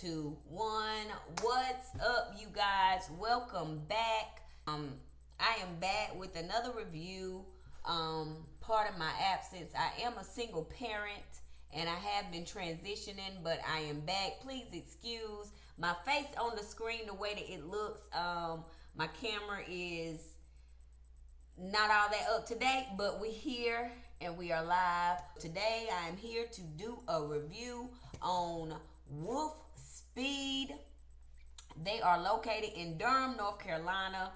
two, one. What's up, you guys? Welcome back. I am back with another review. Part of my absence, I am a single parent and I have been transitioning, but I am back. Please excuse my face on the screen the way that it looks. My camera is not all that up to date, but we here and we are live. Today I am here to do a review on Wolfspeed. They are located in Durham, North Carolina.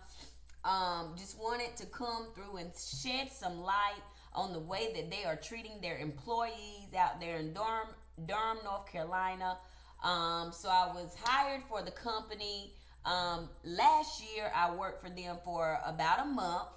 Just wanted to come through and shed some light on the way that they are treating their employees out there in Durham, North Carolina. So I was hired for the company. Last year I worked for them for about a month.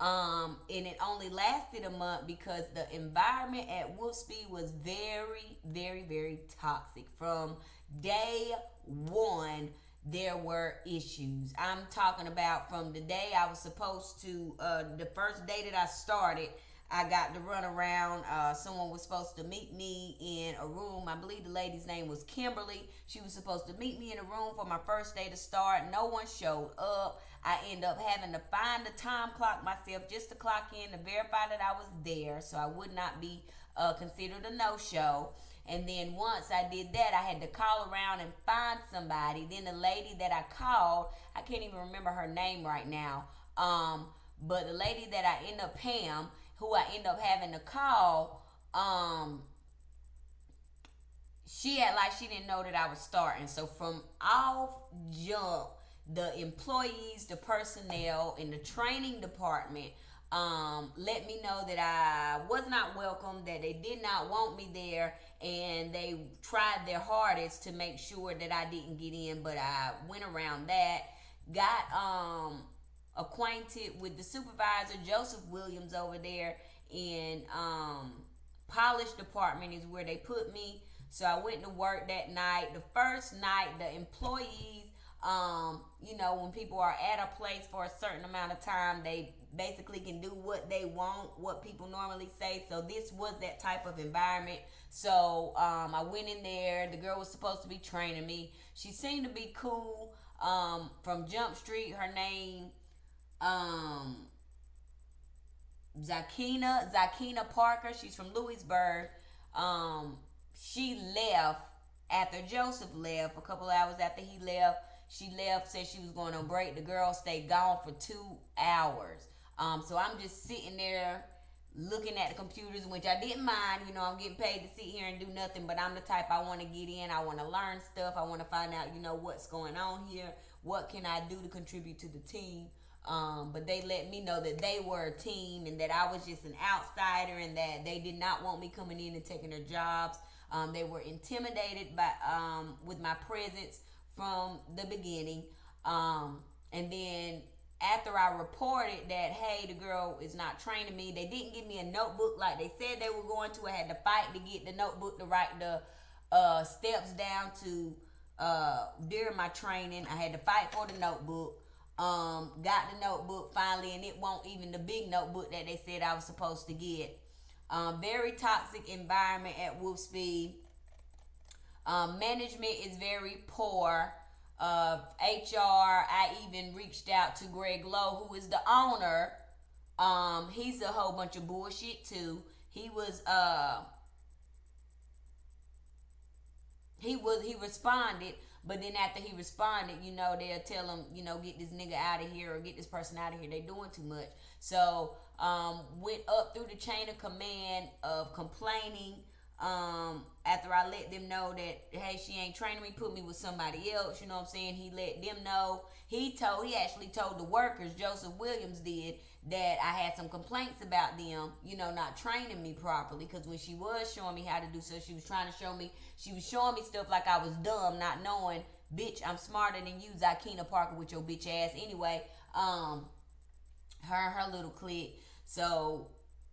And it only lasted a month because the environment at Wolfspeed was very, very, very toxic. From day one, there were issues. I'm talking about from the day I was supposed to, the first day that I started, I got to run around. Someone was supposed to meet me in a room. I believe the lady's name was Kimberly. She was supposed to meet me in a room for my first day to start. No one showed up. I end up having to find the time clock myself just to clock in to verify that I was there, so I would not be considered a no-show. And then once I did that, I had to call around and find somebody. Then the lady that I called, I can't even remember her name right now, but the lady that I end up, Pam, who I end up having to call, she had like she didn't know that I was starting. So from off jump, the employees, the personnel in the training department let me know that I was not welcome, that they did not want me there, and they tried their hardest to make sure that I didn't get in, but I went around that, got acquainted with the supervisor, Joseph Williams, over there in polish department is where they put me. So I went to work that night. The first night, the employees, when people are at a place for a certain amount of time, they basically can do what they want, what people normally say. So this was that type of environment. So I went in there. The girl was supposed to be training me. She seemed to be cool. From Jump Street, her name, Zakina Parker. She's from Louisburg. She left after Joseph left. A couple hours after he left, she left, said she was going on break. The girl stayed gone for 2 hours. So I'm just sitting there looking at the computers, which I didn't mind. I'm getting paid to sit here and do nothing, but I'm the type, I want to get in. I want to learn stuff. I want to find out, what's going on here. What can I do to contribute to the team? But they let me know that they were a team and that I was just an outsider and that they did not want me coming in and taking their jobs. They were intimidated by with my presence from the beginning. And then after I reported that, hey, the girl is not training me, they didn't give me a notebook like they said they were going to. I had to fight to get the notebook to write the steps down to during my training. I had to fight for the notebook. Got the notebook finally, and it won't even the big notebook that they said I was supposed to get. Very toxic environment at Wolfspeed. Management is very poor. HR, I even reached out to Greg Lowe, who is the owner. He's a whole bunch of bullshit too. He responded, but then after he responded, they'll tell him, get this nigga out of here or get this person out of here. They doing too much. So went up through the chain of command of complaining. After I let them know that, hey, she ain't training me, put me with somebody else, you know what I'm saying? He let them know. He actually told the workers, Joseph Williams did, that I had some complaints about them, not training me properly. Because when she was showing me how to do so, she was showing me stuff like I was dumb, not knowing, bitch, I'm smarter than you, Zakina Parker, with your bitch ass. Anyway, her little clique. So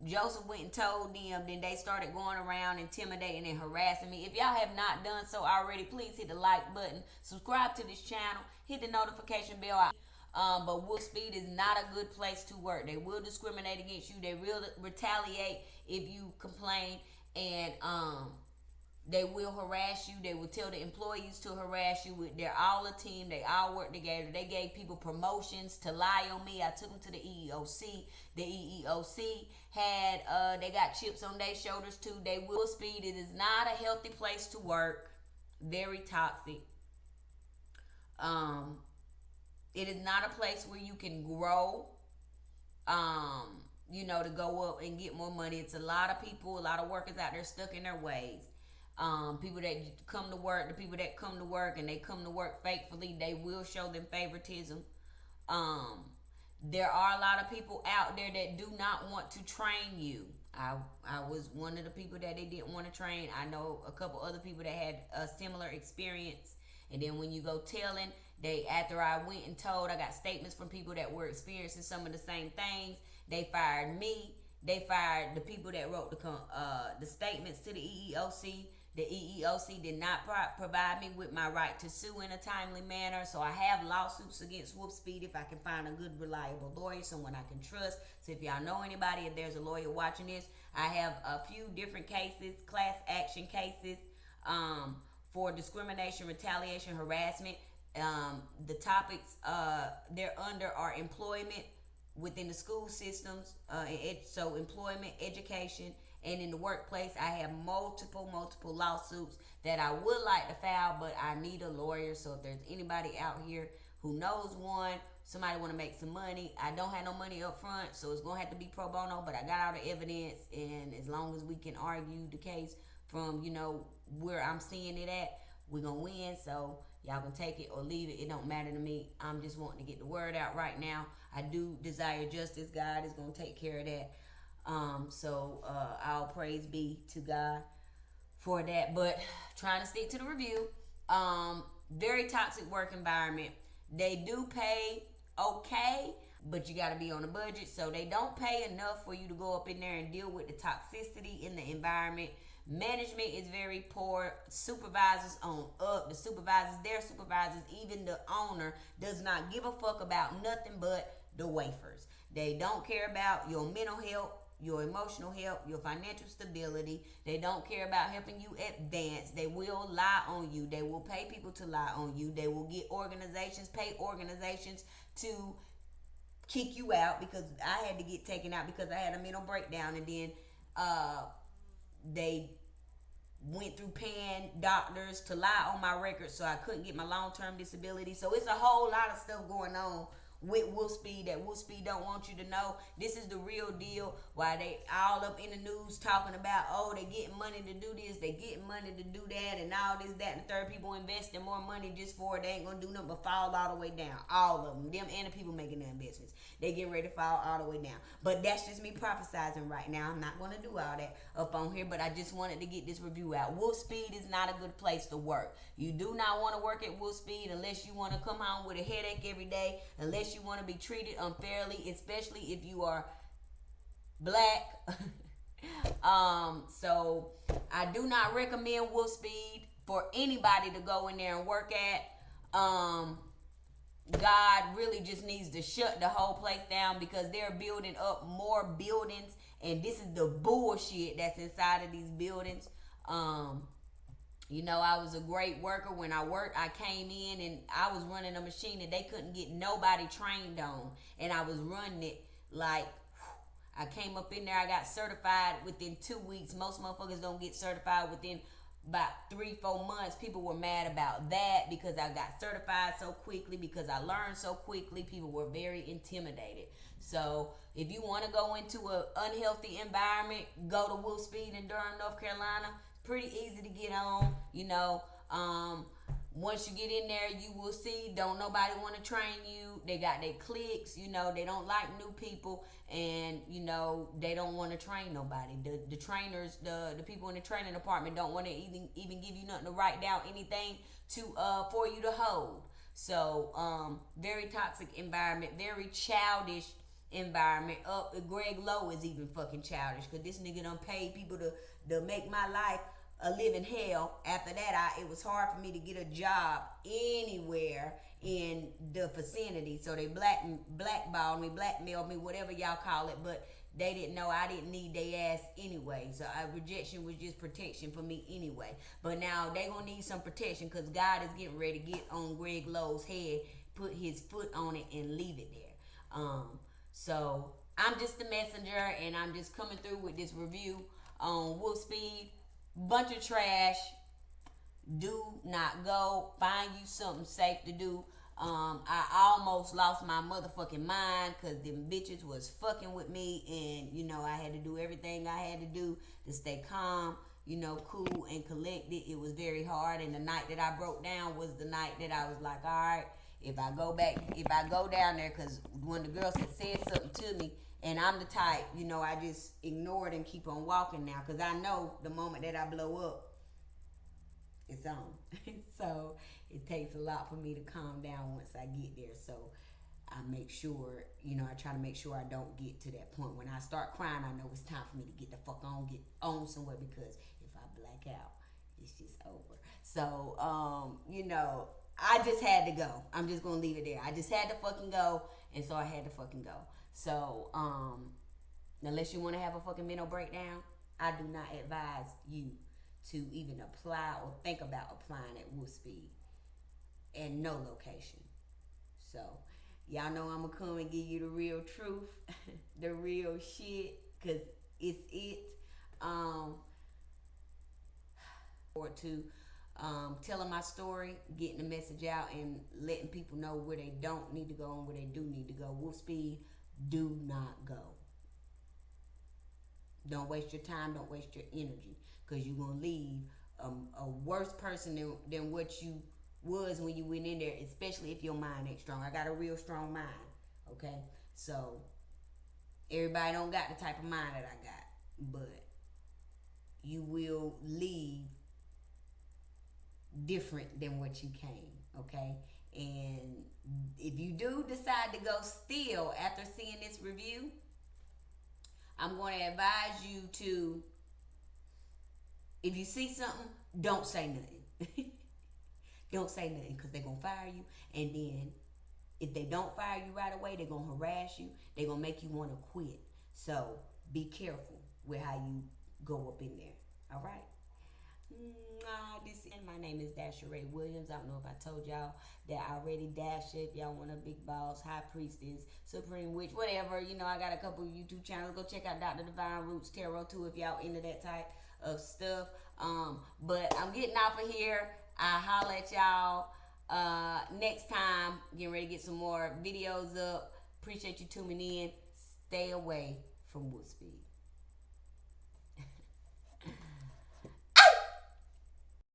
Joseph went and told them, then they started going around intimidating and harassing me. If y'all have not done so already, please hit the like button, subscribe to this channel, hit the notification bell. But Wolfspeed is not a good place to work. They will discriminate against you. They will retaliate if you complain. And They will harass you. They will tell the employees to harass you. They're all a team. They all work together. They gave people promotions to lie on me. I took them to the EEOC. The EEOC had, they got chips on their shoulders too. They will speed. It is not a healthy place to work. Very toxic. It is not a place where you can grow. To go up and get more money. It's a lot of people, a lot of workers out there stuck in their ways. People that come to work, the people that come to work and they come to work faithfully, they will show them favoritism. There are a lot of people out there that do not want to train you. I was one of the people that they didn't want to train. I know a couple other people that had a similar experience. And then when you go telling, after I went and told, I got statements from people that were experiencing some of the same things. They fired me. They fired the people that wrote the statements to the EEOC. The EEOC did not provide me with my right to sue in a timely manner. So I have lawsuits against Wolfspeed if I can find a good, reliable lawyer, someone I can trust. So if y'all know anybody, if there's a lawyer watching this, I have a few different cases, class action cases, for discrimination, retaliation, harassment. The topics they're under are employment within the school systems, so employment, education, and in the workplace. I have multiple lawsuits that I would like to file, but I need a lawyer. So if there's anybody out here who knows one, somebody want to make some money, I don't have no money up front, so it's going to have to be pro bono, but I got all the evidence, and as long as we can argue the case from, where I'm seeing it at, we're going to win. So y'all can take it or leave it. It don't matter to me. I'm just wanting to get the word out right now. I do desire justice. God is going to take care of that. All praise be to God for that. But trying to stick to the review. Very toxic work environment. They do pay okay, but you got to be on a budget. So they don't pay enough for you to go up in there and deal with the toxicity in the environment. Management is very poor. Supervisors on up. The supervisors, their supervisors, even the owner does not give a fuck about nothing but the wafers. They don't care about your mental health, your emotional health, your financial stability. They don't care about helping you advance. They will lie on you. They will pay people to lie on you. They will pay organizations to kick you out, because I had to get taken out because I had a mental breakdown, and then they went through paying doctors to lie on my record so I couldn't get my long-term disability. So it's a whole lot of stuff going on with Wolfspeed that Wolfspeed don't want you to know. This is the real deal. Why they all up in the news talking about, they getting money to do this, they getting money to do that, and all this, that, and the third. People investing more money just for it. They ain't gonna do nothing but fall all the way down. All of them and the people making the investments, they getting ready to fall all the way down. But that's just me prophesizing right now. I'm not gonna do all that up on here, but I just wanted to get this review out. Wolfspeed is not a good place to work. You do not want to work at Wolfspeed unless you want to come home with a headache every day, unless you want to be treated unfairly, especially if you are black. So I do not recommend Wolfspeed for anybody to go in there and work at. God really just needs to shut the whole place down, because they're building up more buildings, and this is the bullshit that's inside of these buildings. I was a great worker when I worked. I came in and I was running a machine that they couldn't get nobody trained on, and I was running it like, I came up in there. I got certified within 2 weeks. Most motherfuckers don't get certified within about 3-4 months. People were mad about that because I got certified so quickly, because I learned so quickly. People were very intimidated. So if you want to go into an unhealthy environment, go to Wolfspeed in Durham, North Carolina. Pretty easy to get on. Once you get in there, you will see, don't nobody want to train you. They got their cliques, they don't like new people, and they don't want to train nobody. The trainers, the people in the training department don't want to even give you nothing to write down, anything for you to hold. So very toxic environment, very childish environment. Greg Lowe is even fucking childish, because this nigga done paid people to make my life a living hell. After that, it was hard for me to get a job anywhere in the vicinity. So they blackballed me, blackmailed me, whatever y'all call it. But they didn't know I didn't need their ass anyway. So rejection was just protection for me anyway. But now they gonna need some protection because God is getting ready to get on Greg Lowe's head, put his foot on it, and leave it there. So I'm just the messenger, and I'm just coming through with this review on Wolfspeed. Bunch of trash. Do not go. Find you something safe to do. I almost lost my motherfucking mind because them bitches was fucking with me, and I had to do everything I had to do to stay calm, cool and collected. It was very hard, and the night that I broke down was the night that I was like, all right, if I go down there, because one of the girls had said something to me, and I'm the type, I just ignore it and keep on walking now, because I know the moment that I blow up, it's on. So it takes a lot for me to calm down once I get there. So I make sure, I try to make sure I don't get to that point. When I start crying, I know it's time for me to get the fuck on, get on somewhere, because if I black out, it's just over. So, I just had to go. I'm just going to leave it there. I just had to fucking go, and so I had to fucking go. So, unless you want to have a fucking mental breakdown, I do not advise you to even apply or think about applying at Wolfspeed, and no location. So y'all know I'm gonna come and give you the real truth, the real shit, cause it's it. Forward to telling my story, getting the message out, and letting people know where they don't need to go and where they do need to go. Wolfspeed, do not go. Don't waste your time. Don't waste your energy, because you're going to leave a worse person than what you was when you went in there, especially if your mind ain't strong. I got a real strong mind, okay? So, everybody don't got the type of mind that I got, but you will leave different than what you came, okay? And if you do decide to go still after seeing this review, I'm going to advise you to, if you see something, don't say nothing. Don't say nothing, because they're going to fire you. And then if they don't fire you right away, they're going to harass you. They're going to make you want to quit. So be careful with how you go up in there. All right? My name is Dasha Ray Williams. I don't know if I told y'all that already. Dasha, if y'all want a big boss, high priestess, supreme witch, whatever. I got a couple of YouTube channels. Go check out Dr. Divine Roots Tarot too if y'all into that type of stuff. But I'm getting off of here. I'll holler at y'all next time. Getting ready to get some more videos up. Appreciate you tuning in. Stay away from Wolfspeed.